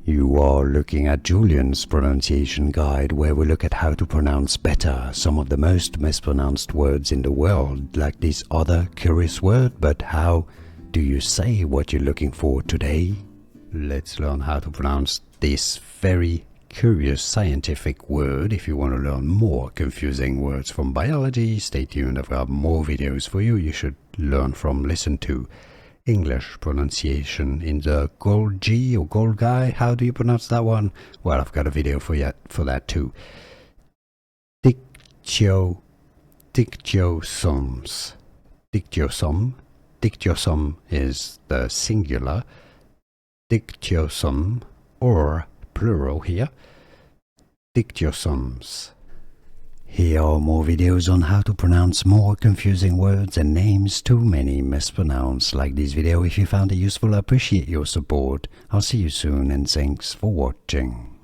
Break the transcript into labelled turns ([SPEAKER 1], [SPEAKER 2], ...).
[SPEAKER 1] You are looking at Julian's pronunciation guide, where we look at how to pronounce better some of the most mispronounced words in the world, like this other curious word. But how do you say what you're looking for today? Let's learn how to pronounce this very curious scientific word. If you want to learn more confusing words from biology, stay tuned. I've got more videos for you. You should learn from, listen to English pronunciation in the Gold G or Gold Guy. How do you pronounce that one? Well, I've got a video for that too. Dictyosomes. Dictyosome is the singular. Dictyosome, or plural here. Dictyosomes. Here are more videos on how to pronounce more confusing words and names too many mispronounced. Like this video if you found it useful. I appreciate your support. I'll see you soon and thanks for watching.